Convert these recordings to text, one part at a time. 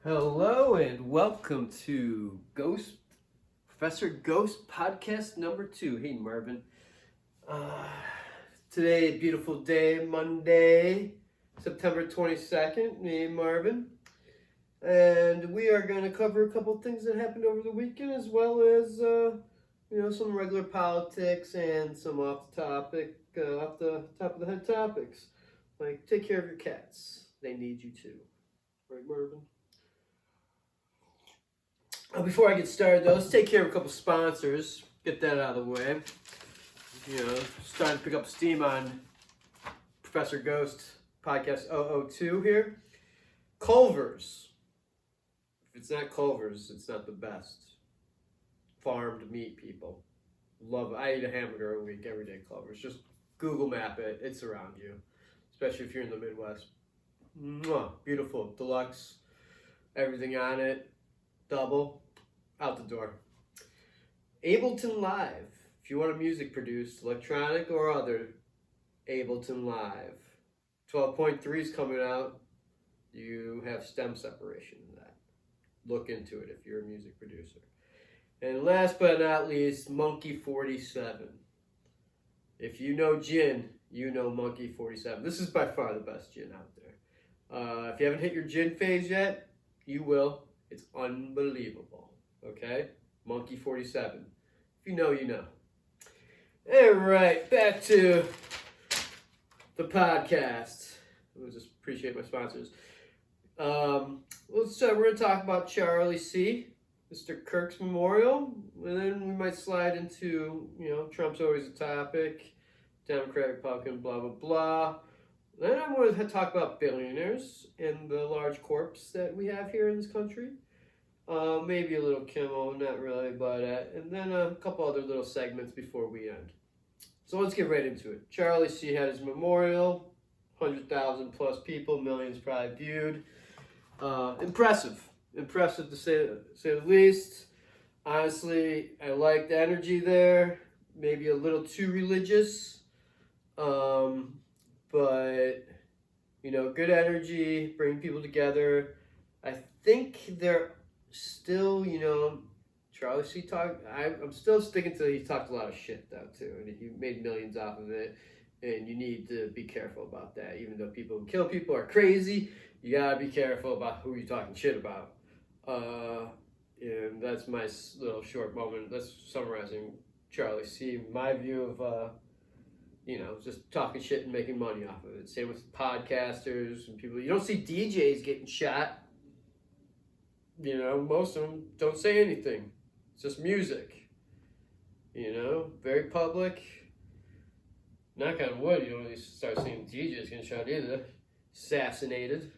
Hello and welcome to Professor Ghost podcast number 2. Hey Marvin. Uh, Today, a beautiful day, Monday, September 22nd, me and Marvin. And we are going to cover a couple things that happened over the weekend, as well as some regular politics and some off the top of the head topics. Like, take care of your cats. They need you too. Right, Marvin? Before I get started, though, let's take care of a couple sponsors. Get that out of the way. Starting to pick up steam on Professor Ghost podcast 002 here. Culver's. If it's not Culver's, it's not the best. Farmed meat, people. Love it. I eat a hamburger a week every day at Culver's. Just Google map it. It's around you. Especially if you're in the Midwest. Mwah, beautiful. Deluxe. Everything on it. Double. Out the door. Ableton Live. If you want a music produced, electronic or other, Ableton Live. 12.3 is coming out. You have stem separation in that. Look into it if you're a music producer. And last but not least, Monkey 47. If you know gin, you know Monkey 47. This is by far the best gin out there. If you haven't hit your gin phase yet, you will. It's unbelievable. Okay? Monkey 47. If you know, you know. All right, back to the podcast. I just appreciate my sponsors. We're going to talk about Charlie C., Mr. Kirk's memorial, and then we might slide into, Trump's always a topic, Democrat, Republican, blah, blah, blah. Then I want to talk about billionaires and the large corps that we have here in this country. Maybe a little Kimmel, not really, but and then a couple other little segments before we end. So let's get right into it. Charlie C. had his memorial, 100,000 plus people, millions probably viewed. Impressive to say the least. Honestly, I liked the energy there. Maybe a little too religious, but good energy, bring people together. I think they're still, Charlie C. I'm still sticking to he talked a lot of shit though too, and he made millions off of it, and you need to be careful about that. Even though people who kill people are crazy, you gotta be careful about who you're talking shit about. And that's my little short moment. That's summarizing Charlie C. My view of just talking shit and making money off of it. Same with podcasters and people. You don't see DJs getting shot. Most of them don't say anything. It's just music. Very public. Knock on wood, you don't really start seeing DJs getting shot either. Assassinated.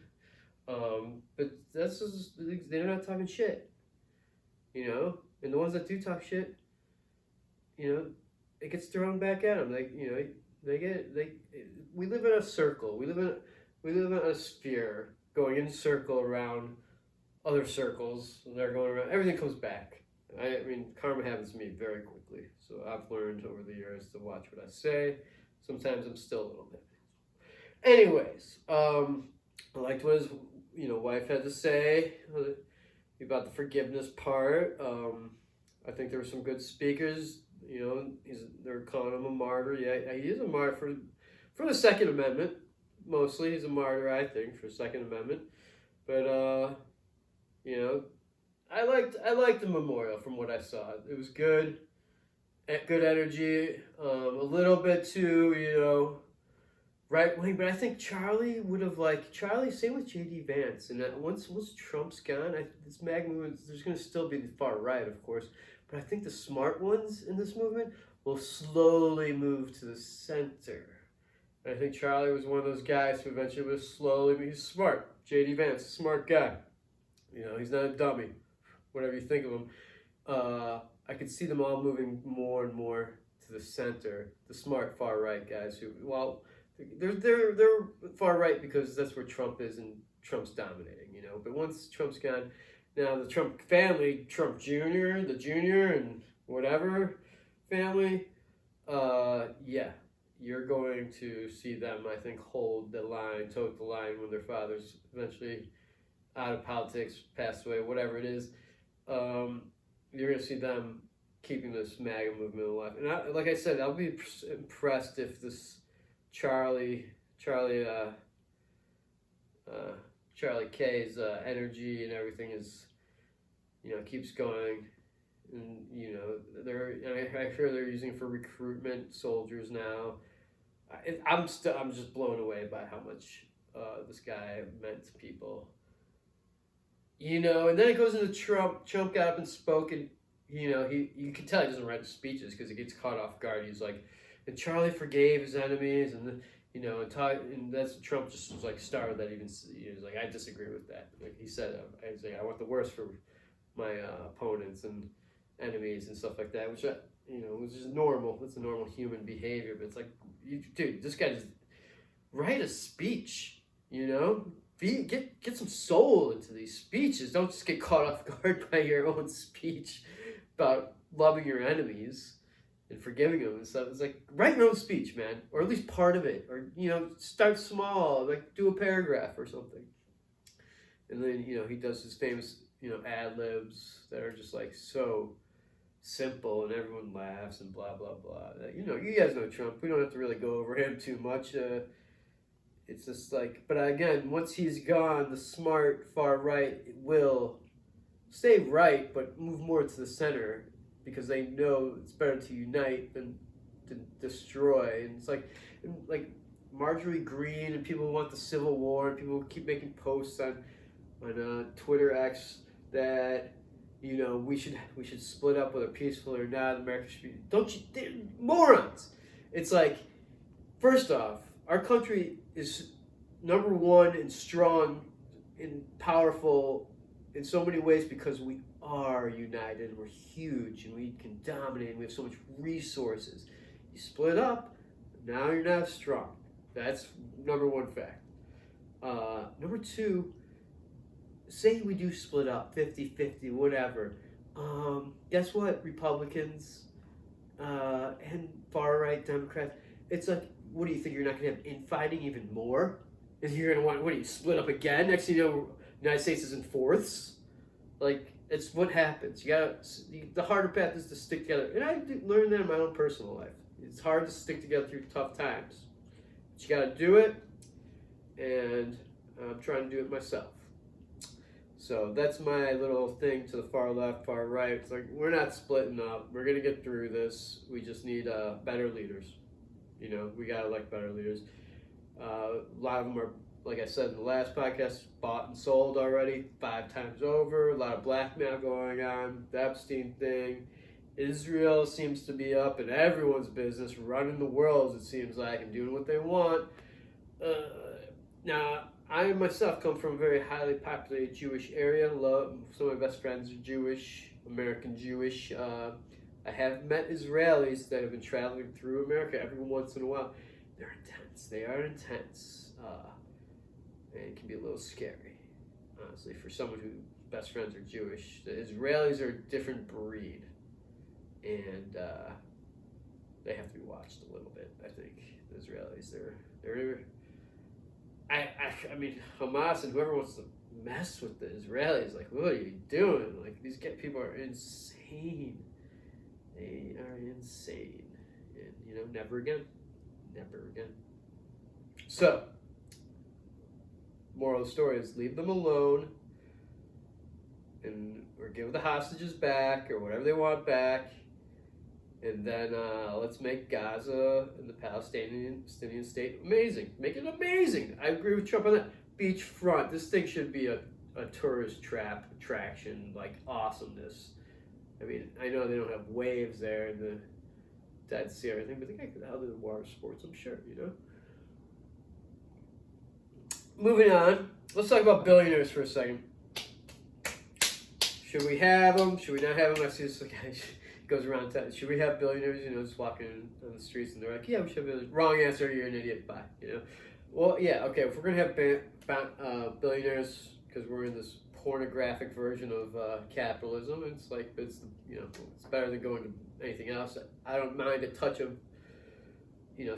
But that's just, they're not talking shit. And the ones that do talk shit, it gets thrown back at them. We live in a circle. We live in a sphere going in a circle around other circles, and they're going around. Everything comes back. I mean, karma happens to me very quickly. So I've learned over the years to watch what I say. Sometimes I'm still a little bit. Anyways, I liked what his wife had to say about the forgiveness part. I think there were some good speakers. They're calling him a martyr. Yeah, he is a martyr for the Second Amendment. Mostly, he's a martyr, I think, for the Second Amendment. But I liked the memorial from what I saw. It was good energy. A little bit too, right wing, but I think Charlie would have Charlie. Same with J.D. Vance, and once Trump's gone, this MAGA movement, there's going to still be the far right, of course, but I think the smart ones in this movement will slowly move to the center. And I think Charlie was one of those guys who eventually would slowly be smart. J.D. Vance, a smart guy. He's not a dummy. Whatever you think of him, I could see them all moving more and more to the center. The smart far right guys who, they're far right because that's where Trump is and Trump's dominating. But once Trump's gone, now the Trump family, Trump Jr., the Junior, and whatever family, you're going to see them, I think, hold the line, tote the line when their fathers eventually out of politics, passed away, whatever it is, you're going to see them keeping this MAGA movement alive. And like I said, I'll be impressed if this Charlie K's energy and everything is, keeps going. And I hear they're using it for recruitment soldiers now. I'm just blown away by how much this guy meant to people. And then it goes into Trump. Trump got up and spoke, and you can tell he doesn't write speeches because he gets caught off guard. He's like, and Charlie forgave his enemies, and and that's Trump just was like started that even. He was like, I disagree with that. Like he said, I want the worst for my opponents and enemies and stuff like that, which is normal. That's a normal human behavior. But it's like, dude, this guy just write a speech. Get some soul into these speeches. Don't just get caught off guard by your own speech about loving your enemies and forgiving them and stuff. It's like, write your own speech, man, or at least part of it, or start small, like do a paragraph or something. And then he does his famous ad libs that are just like so simple, and everyone laughs and blah blah blah. You guys know Trump. We don't have to really go over him too much. It's just like, but again, once he's gone, the smart far right will stay right, but move more to the center because they know it's better to unite than to destroy. And it's like Marjorie Greene and people want the Civil War, and people keep making posts on Twitter X that we should split up whether peaceful or not. America should be, don't you, they're morons. It's like, first off, our country is number one and strong and powerful in so many ways because we are united and we're huge and we can dominate and we have so much resources. You split up, now you're not strong. That's number one fact. Number two, say we do split up 50-50, whatever. Guess what, Republicans and far-right Democrats, it's like, what do you think, you're not going to have infighting even more? And you're going to want, what do you, split up again? Next thing you know, the United States is in fourths? Like, it's what happens. The harder path is to stick together. And I learned that in my own personal life. It's hard to stick together through tough times. But you got to do it, and I'm trying to do it myself. So that's my little thing to the far left, far right. It's like, we're not splitting up. We're going to get through this. We just need better leaders. We got to elect better leaders. A lot of them are, like I said in the last podcast, bought and sold already 5 times over. A lot of blackmail going on. The Epstein thing. Israel seems to be up in everyone's business, running the world, it seems like, and doing what they want. Now, I myself come from a very highly populated Jewish area. Some of my best friends are Jewish, American Jewish. I have met Israelis that have been traveling through America every once in a while. They're intense. They are intense. And it can be a little scary, honestly, for someone whose best friends are Jewish. The Israelis are a different breed. And they have to be watched a little bit, I think. The Israelis, I mean, Hamas and whoever wants to mess with the Israelis, like, what are you doing? Like, these people are insane. They are insane. And, never again. Never again. So, moral of the story is leave them alone, or give the hostages back, or whatever they want back. And then let's make Gaza and the Palestinian state amazing. Make it amazing. I agree with Trump on that. Beachfront. This thing should be a tourist attraction, like awesomeness. I mean, I know they don't have waves there in the Dead Sea or everything, but they got other water sports, I'm sure, Moving on. Let's talk about billionaires for a second. Should we have them? Should we not have them? I see this guy goes around town. Should we have billionaires, just walking on the streets, and they're like, yeah, we should have billionaires. Wrong answer, you're an idiot, bye, Well, yeah, okay, if we're going to have billionaires, because we're in this pornographic version of capitalism, it's like, it's better than going to anything else. I don't mind a touch of,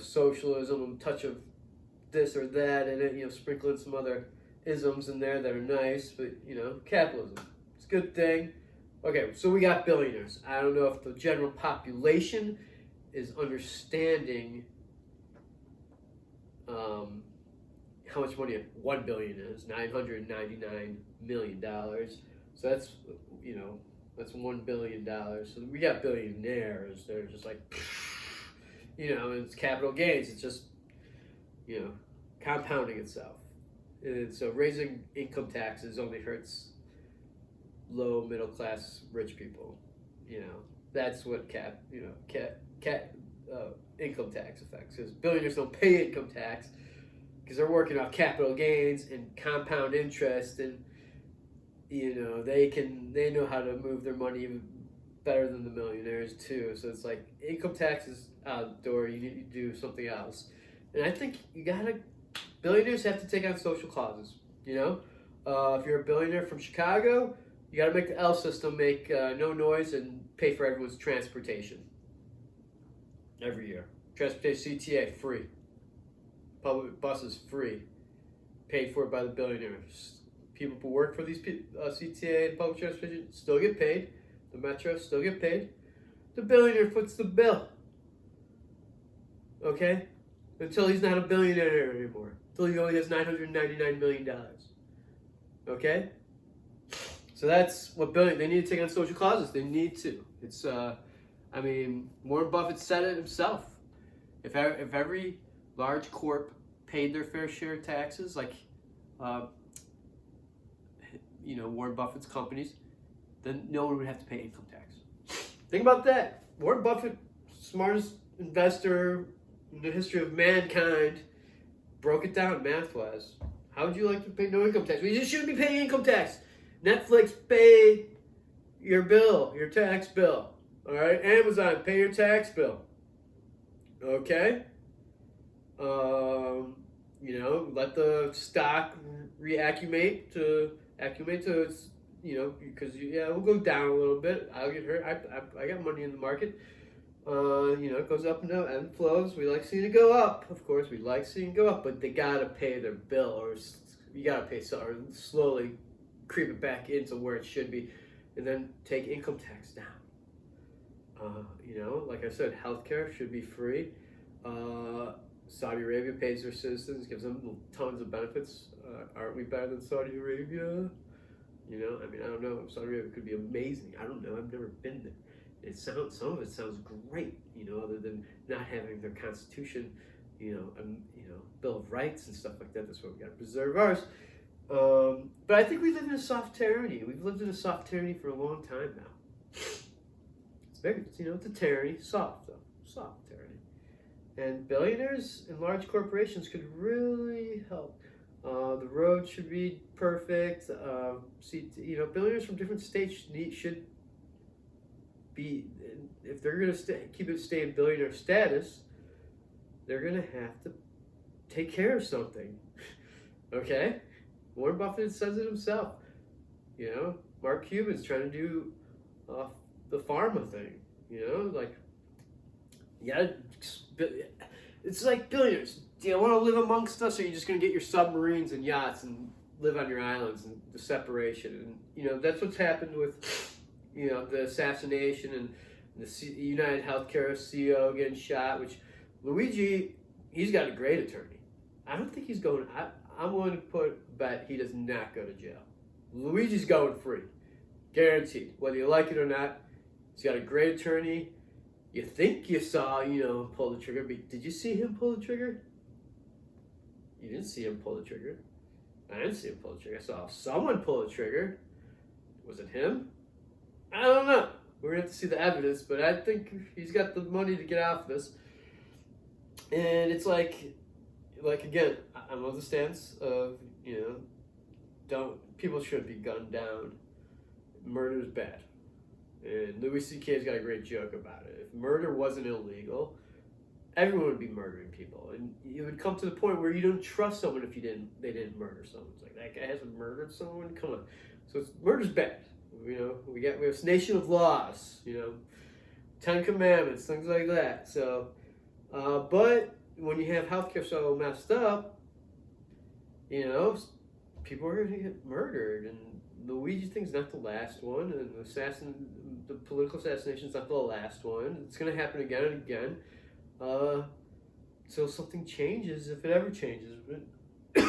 socialism, a touch of this or that, and then, sprinkle in some other isms in there that are nice, but capitalism. It's a good thing. Okay, so we got billionaires. I don't know if the general population is understanding how much money 1 billion is. $999 million. So that's that's $1 billion. So we got billionaires. They're just like, it's capital gains. It's just compounding itself. And so raising income taxes only hurts low, middle class, rich people. That's what income tax affects. Because billionaires don't pay income tax because they're working off capital gains and compound interest, and they know how to move their money even better than the millionaires too. So it's like income tax is out the door. You need to do something else. And I think billionaires have to take on social causes. If you're a billionaire from Chicago, you got to make the L system make no noise and pay for everyone's transportation every year. Transportation CTA free. Public buses free. Paid for by the billionaires. People who work for these CTA and public transportation still get paid. The metro still get paid. The billionaire foots the bill. Okay? Until he's not a billionaire anymore. Until he only has $999 million. Okay? So that's what they need to take on social causes. They need to. It's Warren Buffett said it himself. If every large corp paid their fair share of taxes, like Warren Buffett's companies, then no one would have to pay income tax. Think about that. Warren Buffett, smartest investor in the history of mankind, broke it down math-wise. How would you like to pay no income tax? Well, you just shouldn't be paying income tax. Netflix, pay your bill, your tax bill. All right, Amazon, pay your tax bill. Okay. Let the stock reaccumulate to its, because we'll go down a little bit. I'll get hurt. I got money in the market. It goes up and down and flows. We like seeing it go up. Of course, we like seeing it go up, but they gotta pay their bill, or you gotta pay or slowly creep it back into where it should be, and then take income tax down. Like I said, healthcare should be free. Saudi Arabia pays their citizens, gives them tons of benefits. Aren't we better than Saudi Arabia? I don't know. Saudi Arabia could be amazing. I don't know. I've never been there. Some of it sounds great. Other than not having their constitution, Bill of Rights and stuff like that. That's why we got to preserve ours. But I think we live in a soft tyranny. We've lived in a soft tyranny for a long time now. It's very, it's a tyranny, soft though, soft tyranny. And billionaires and large corporations could really help. The road should be perfect. Billionaires from different states should be, if they're going to stay in billionaire status, they're going to have to take care of something. Okay? Warren Buffett says it himself. Mark Cuban's trying to do the pharma thing. It's like billionaires. Do you want to live amongst us, or are you just going to get your submarines and yachts and live on your islands and the separation? And that's what's happened with the assassination and the United Healthcare CEO getting shot. Which Luigi, he's got a great attorney. I don't think he's going. I'm willing to bet he does not go to jail. Luigi's going free, guaranteed. Whether you like it or not, he's got a great attorney. You think you saw, pull the trigger, but did you see him pull the trigger? You didn't see him pull the trigger. I didn't see him pull the trigger. I saw someone pull the trigger. Was it him? I don't know. We're going to have to see the evidence, but I think he's got the money to get off this. And it's like again, I'm on the stance of, people shouldn't be gunned down. Murder is bad. And Louis C.K.'s got a great joke about it. If murder wasn't illegal, everyone would be murdering people. And it would come to the point where you don't trust someone if they didn't murder someone. It's like, that guy hasn't murdered someone? Come on. So murder's bad. We have this nation of laws, 10 commandments, things like that. So, but when you have healthcare so messed up, people are going to get murdered, and the Ouija thing's not the last one, and the political assassination's not the last one. It's going to happen again and again, till something changes, if it ever changes. But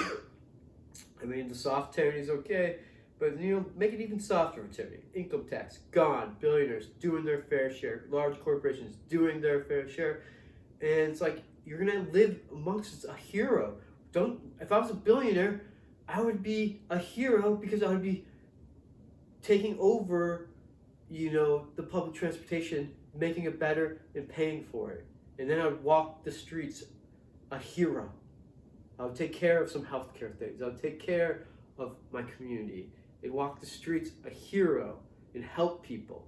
I mean, the soft tyranny is okay, but make it even softer for tyranny. Income tax gone, billionaires doing their fair share, large corporations doing their fair share, and it's like you're going to live amongst a hero. If I was a billionaire, I would be a hero because I would be taking over, the public transportation, making it better and paying for it. And then I would walk the streets a hero. I would take care of some healthcare things. I would take care of my community and walk the streets a hero and help people.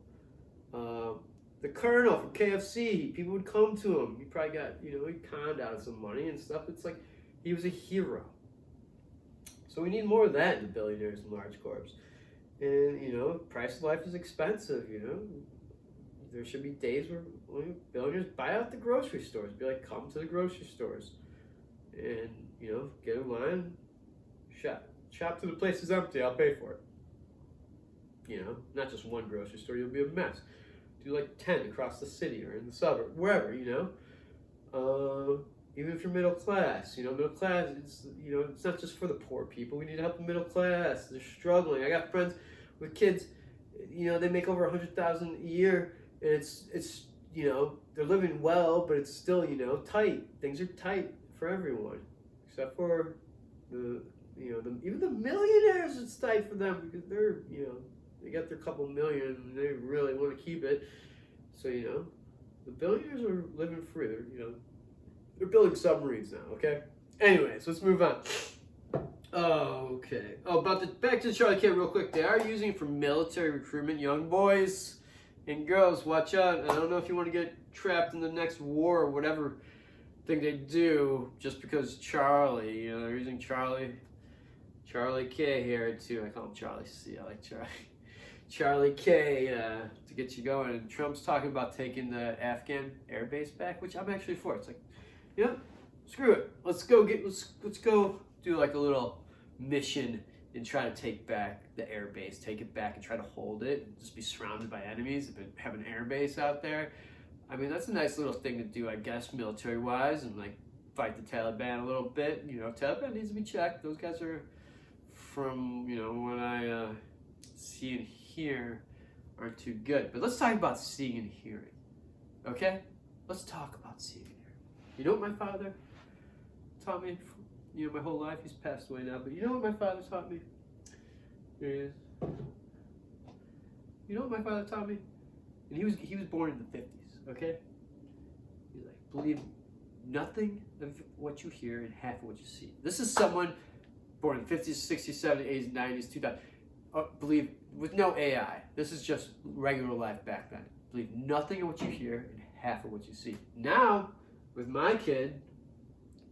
The Colonel from KFC, people would come to him. He probably got, he conned out some money and stuff. It's like he was a hero. So we need more of that in the billionaires and large corps. And, price of life is expensive, There should be days where billionaires buy out the grocery stores. Be like, come to the grocery stores. And, get in line, shop to the place is empty, I'll pay for it. Not just one grocery store, you'll be a mess. Do like 10 across the city or in the suburb, wherever, even if you're middle class, middle class, it's not just for the poor people. We need to help the middle class. They're struggling. I got friends with kids, they make over $100,000 a year, and it's they're living well, but it's still, tight. Things are tight for everyone, except for even the millionaires. It's tight for them because they're, they got their couple million and they really want to keep it. So, the billionaires are living free. They're building submarines now, okay? Anyways, let's move on. Okay. Back to the Charlie Kirk real quick. They are using it for military recruitment. Young boys and girls, watch out. I don't know if you want to get trapped in the next war or whatever thing they do just because Charlie, they're using Charlie K here too. I call him Charlie C. I like Charlie K to get you going. And Trump's talking about taking the Afghan air base back, which I'm actually for. It's like, screw it. Let's go do like a little mission and try to take back the air base, take it back and try to hold it and just be surrounded by enemies, but have an air base out there. I mean, that's a nice little thing to do, I guess, military-wise, and like fight the Taliban a little bit. Taliban needs to be checked. Those guys are, from what I see and hear, aren't too good. But let's talk about seeing and hearing. Okay? Let's talk about seeing and hearing. You know what my father taught me? My whole life. He's passed away now, but you know what my father taught me? There he is. You know what my father taught me? And he was born in the 50s, okay? He's like, believe nothing of what you hear and half of what you see. This is someone born in the 50s, 60s, 70s, 80s, 90s, 2000. Believe, with no AI. This is just regular life back then. Believe nothing of what you hear and half of what you see. Now, with my kid,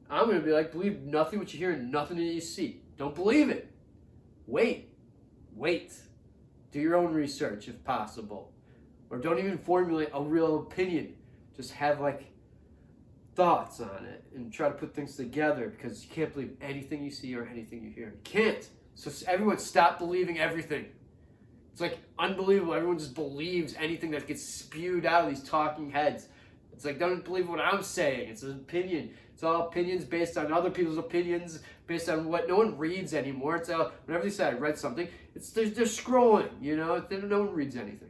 I'm going to be like, believe nothing what you hear and nothing that you see. Don't believe it. Wait. Do your own research if possible. Or don't even formulate a real opinion. Just have like thoughts on it and try to put things together, because you can't believe anything you see or anything you hear. You can't. So everyone stop believing everything. It's like unbelievable. Everyone just believes anything that gets spewed out of these talking heads. It's like, don't believe what I'm saying. It's an opinion. It's all opinions based on other people's opinions, based on what no one reads anymore. It's all, whenever they say I read something, they're scrolling, no one reads anything.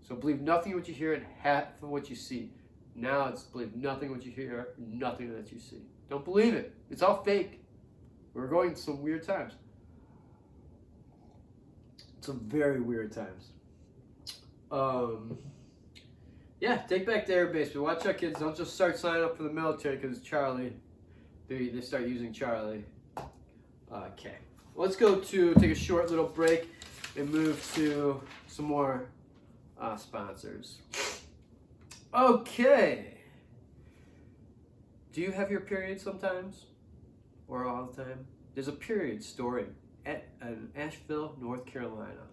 So believe nothing what you hear and half of what you see. Now it's believe nothing what you hear, nothing that you see. Don't believe it. It's all fake. We're going through some weird times. Some very weird times. Yeah, take back the air base, but watch out, kids. Don't just start signing up for the military because Charlie. They start using Charlie. Okay. Let's take a short little break and move to some more sponsors. Okay. Do you have your period sometimes? Or all the time? There's a period story in Asheville, North Carolina.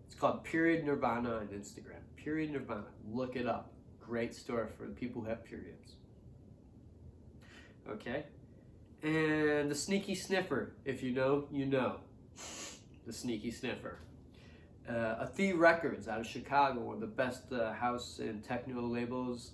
It's called Period Nirvana on Instagram. Period Nirvana. Look it up. Great story for the people who have periods. Okay? And the sneaky sniffer. If you know, you know. the sneaky sniffer. Athie Records out of Chicago, one of the best house and techno labels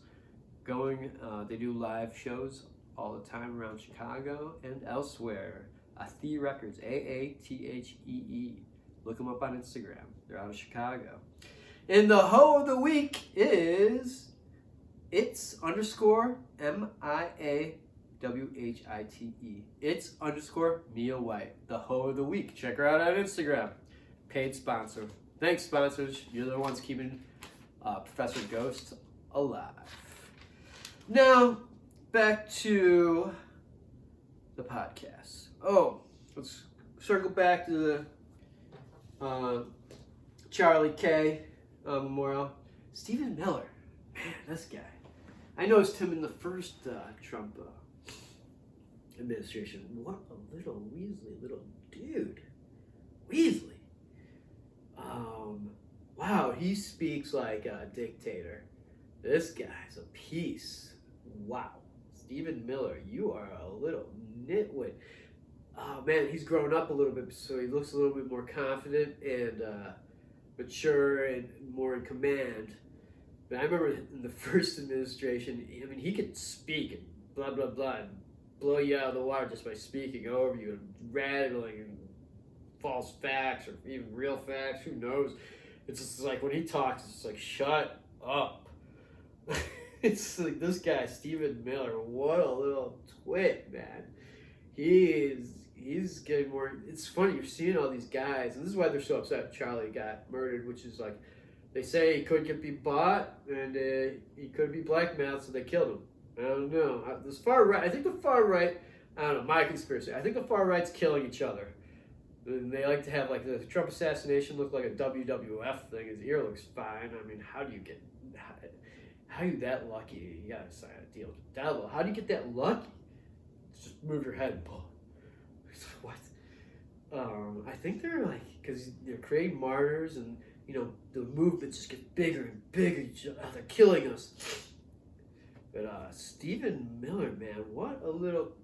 going. They do live shows all the time around Chicago and elsewhere. Athie Records, AATHEE. Look them up on Instagram. They're out of Chicago. And the hoe of the week is _MIAWHITE. Mia White. The hoe of the week. Check her out on Instagram. Paid sponsor. Thanks, sponsors. You're the ones keeping Professor Ghost alive. Now, back to the podcast. Oh, let's circle back to the Charlie K. Memorial. Stephen Miller. Man, this guy. I noticed him in the first Trump administration. What a little Weasley little dude. Weasley. Wow, he speaks like a dictator. This guy's a piece. Wow. Stephen Miller, you are a little nitwit. Oh man, he's grown up a little bit, so he looks a little bit more confident and mature and more in command. But I remember in the first administration, I mean, he could speak and blah, blah, blah, and blow you out of the water just by speaking over you and rattling and false facts or even real facts, who knows. It's just like when he talks, it's just like, shut up. It's like this guy, Stephen Miller, what a little twit, man. He's getting more, it's funny, you're seeing all these guys, and this is why they're so upset Charlie got murdered, which is like, they say he couldn't be bought, and he could be blackmailed, so they killed him. I don't know. This far right, I think the far right, I don't know, my conspiracy, I think the far right's killing each other. And they like to have like the Trump assassination look like a WWF thing. His ear looks fine. I mean, how are you that lucky? You gotta sign a deal with the devil. How do you get that lucky? Just move your head and pull. What? I think they're like, because they're creating martyrs, and you know the movement just gets bigger and bigger. They're killing us. But Stephen Miller, man, what a little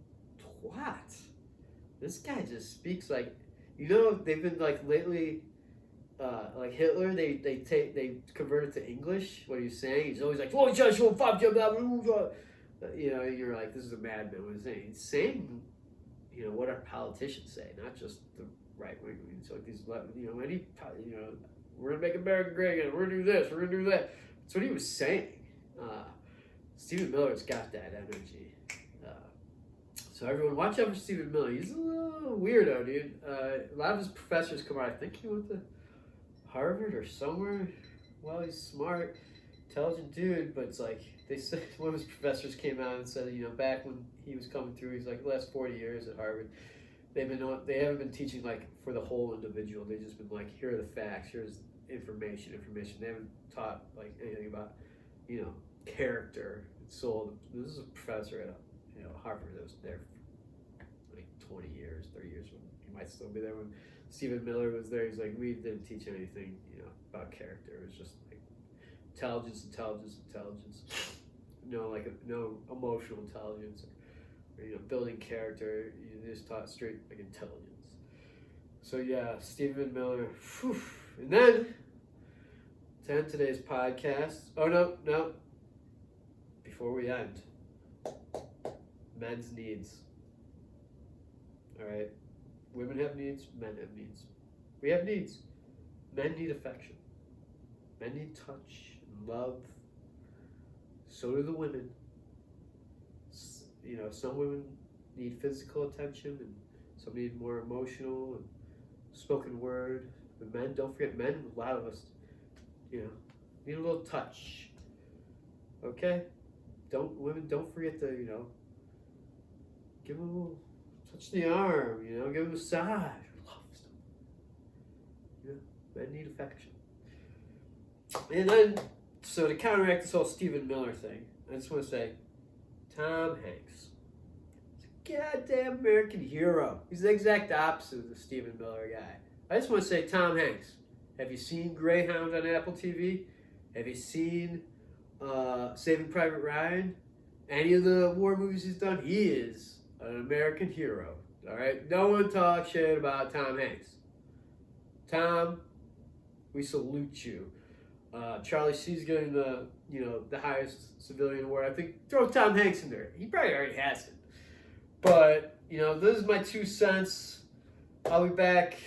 twat. This guy just speaks like. You know, they've been like lately, like Hitler. They converted to English. What he's saying, he's always like, "Oh, you know, you're like, this is a madman." What he's saying, he's saying, you know, what our politicians say, not just the right wing. I mean, so like these, you know, we're gonna make America great again. We're gonna do this. We're gonna do that. That's what he was saying. Stephen Miller's got that energy. So everyone, watch out for Stephen Miller. He's a little weirdo, dude. A lot of his professors come out. I think he went to Harvard or somewhere. Well, he's smart, intelligent dude, but it's like they said one of his professors came out and said, you know, back when he was coming through, he's like the last 40 years at Harvard, they haven't been teaching like for the whole individual. They've just been like, here are the facts, here's information. They haven't taught like anything about, you know, character and soul. This is a professor at Harvard that was there for like 20 years, 30 years. He might still be there when Stephen Miller was there. He's like, we didn't teach anything, you know, about character. It was just like intelligence. No emotional intelligence or you know, building character. You just taught straight like intelligence. So yeah, Stephen Miller. Whew. And then to end today's podcast. Oh no. Before we end. Men's needs. Alright? Women have needs, men have needs. We have needs. Men need affection. Men need touch and love. So do the women. You know, some women need physical attention and some need more emotional and spoken word. But men, don't forget, men, a lot of us, you know, need a little touch. Okay? Women, don't forget to, you know, give him a little touch the arm, you know, give him a massage. Love stuff. You know, men need affection. And then, so to counteract this whole Stephen Miller thing, I just want to say, Tom Hanks. He's a goddamn American hero. He's the exact opposite of the Stephen Miller guy. I just want to say, Tom Hanks, have you seen Greyhound on Apple TV? Have you seen Saving Private Ryan? Any of the war movies he's done? He is an American hero. All right? No one talks shit about Tom Hanks. Tom, we salute you. Charlie C's getting the highest civilian award. I think throw Tom Hanks in there. He probably already has it. But this is my 2 cents. I'll be back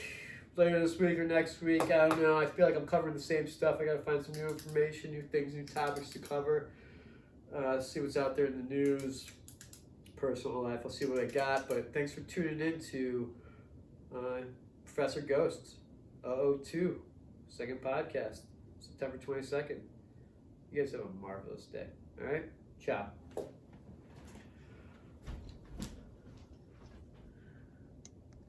later this week or next week. I don't know. I feel like I'm covering the same stuff. I gotta find some new information, new things, new topics to cover. See what's out there in the news, personal life. I'll see what I got. But thanks for tuning in to Professor Ghosts 002, second podcast, September 22nd. You guys have a marvelous day. All right? Ciao.